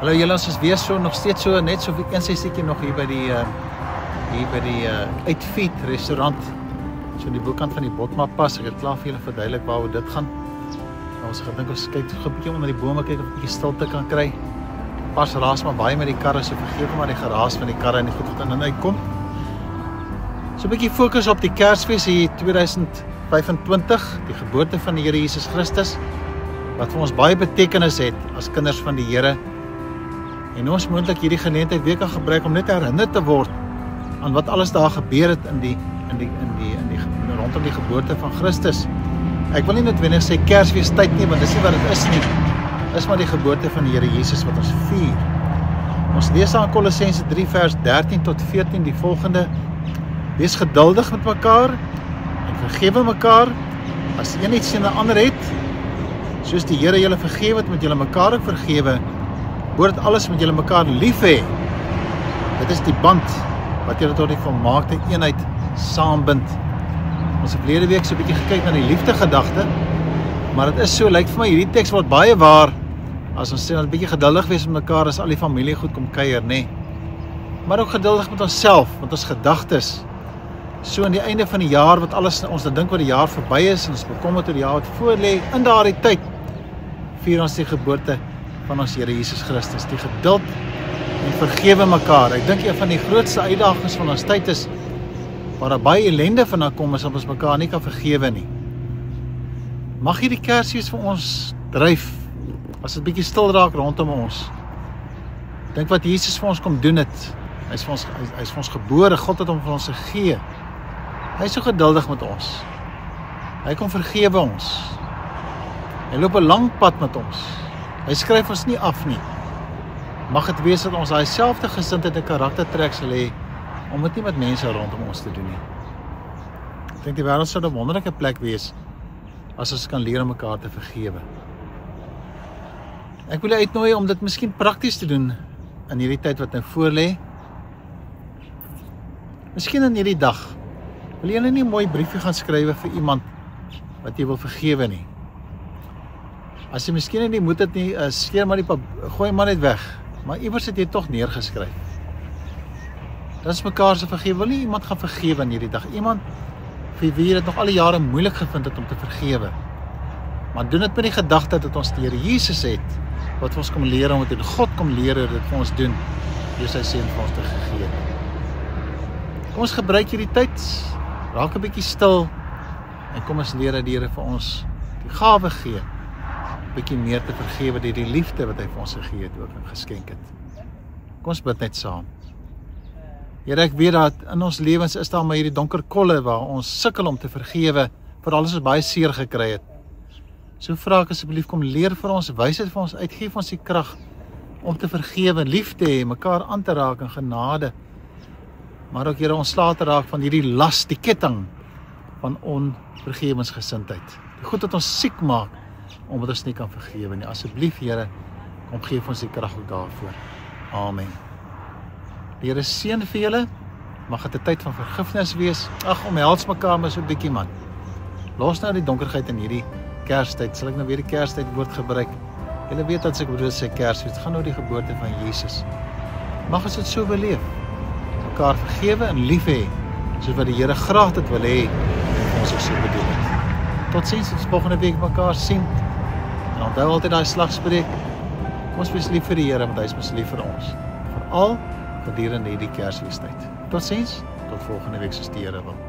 Hallo julle, ons is weer so, nog steeds so, net so 160 nog hier by die Uitfeed restaurant. So in die boekkant van die Botma pas. Ek het klaar vir julle verduidelik waaroor dit gaan. Ons gedink ons kyk 'n bietjie onder die bome kyk of 'n bietjie stilte kan kry. Pas raas maar baie met die karre, so vergeet maar die geraas van die karre en die goed wat in en uitkom. So 'n bietjie fokus op die Kersfees hier 2025, die geboorte van die Here Jesus Christus, wat vir ons baie betekenis het as kinders van die Here. En ons moontlik hierdie geleentheid weer kan gebruik om net herinner te word aan wat alles daar gebeur het rondom die geboorte van Christus. Ek wil nie noodwendig sê Kersfees tyd nie, want dis nie wat dit is nie. Dis maar die geboorte van die Here Jesus wat ons vier. Ons lees aan Kolossense 3 vers 13 tot 14 die volgende: Wees geduldig met mekaar en vergewe mekaar as een iets teen 'n ander het, soos die Here julle vergewe het, moet julle mekaar ook vergewe. Behoort alles met julle mekaar lief hê. Dit is die band wat julle tot die volmaakte eenheid saambind. Ons het verlede week so 'n bietjie gekyk na die liefdegedagte, maar dit is so, lyk vir my hierdie teks word baie waar as ons sê ons 'n bietjie geduldig wees met mekaar as al die familie goed kom kuier, nê. Maar ook geduldig met onsself, met ons gedagtes. So aan die einde van die jaar wat alles ons dan dink wat die jaar verby is en ons bekommerd oor die jaar wat voor lê, in daardie tyd vier ons die geboorte van ons Here Jesus Christus, die geduld en vergewe mekaar. Ek dink een van die grootste uitdagings van ons tyd is, waar daar baie ellende vandaan kom, is dat ons mekaar nie kan vergewe nie. Mag hierdie Kersfees vir ons dryf, as dit bietjie stil raak rondom ons. Dink wat Jesus vir ons kom doen het. Hy is vir ons gebore, God het hom vir ons gegee. Hy is so geduldig met ons. Hy kom vergewe ons. Hy loop 'n lang pad met ons. Hy skryf ons nie af nie. Mag het wees dat ons daai selfde gesindheid en karaktertrek sal hê om dit nie met mense rondom ons te doen nie. Ek dink die wêreld sou 'n wonderlike plek wees as ons kan leer om mekaar te vergewe. Ek wil uitnooi om dit miskien prakties te doen in hierdie tyd wat nou voor lê. Miskien in hierdie dag wil jy nie 'n mooi briefie gaan skryf vir iemand wat jy wil vergewe nie. As jy miskien nie moet dit nie, skeer maar gooi maar net weg. Maar iewers het jy tog neergeskryf. Dat is mekaar se vergewe. Wil nie iemand gaan vergewe in hierdie dag. Iemand vir wie jy dit nog al die jare moeilik gevind het om te vergewe. Maar doen dit met die gedagte dat ons die Here Jesus het, wat ons kom leer om dit doen. God kom leer hoe dit vir ons doen, deur sy seun vir ons te gegee. Kom ons gebruik hierdie tyd, raak 'n bietjie stil, en kom ons leer dat die Here vir ons die gawe gee, bietjie meer te vergewe deur die liefde wat hy vir ons gegee het ook en geskenk het. Kom ons bid net saam. Here, ek weet dat in ons lewens is daar maar hierdie donker kolle waar ons sukkel om te vergewe vir alles wat baie seer gekry het. So vra ek asseblief, kom leer vir ons, wysheid vir ons, uitgee vir ons die krag om te vergewe, lief te hê, mekaar aan te raak in genade. Maar ook Here, ontslae te raak van hierdie las, die ketting van onvergewensgesindheid. Die goed wat ons siek maak, omdat ons nie kan vergewe nie. Asseblief Here, kom gee ons die krag ook daarvoor. Amen. Die Here seën vir julle. Mag dit 'n tyd van vergifnis wees. Omhels mekaar maar so 'n bietjie man. Los nou die donkerheid in hierdie Kerstyd. Sal ek nou weer die Kerstyd woord gebruik? Julle weet dat as ek bedoel sê Kersfees, dit gaan oor die geboorte van Jesus. Mag ons dit so beleef. Mekaar vergewe en lief hê, soos wat die Here graag dit wil hê en ons ook so bedoel het. Totsiens, ons volgende week mekaar sien. En onthou altyd daai slagspreuk. Kom ons wees lief vir die Here, want hy is mos lief vir ons. Veral gedurende hierdie Kersfeestyd. Totsiens, tot volgende week soos die Here wil.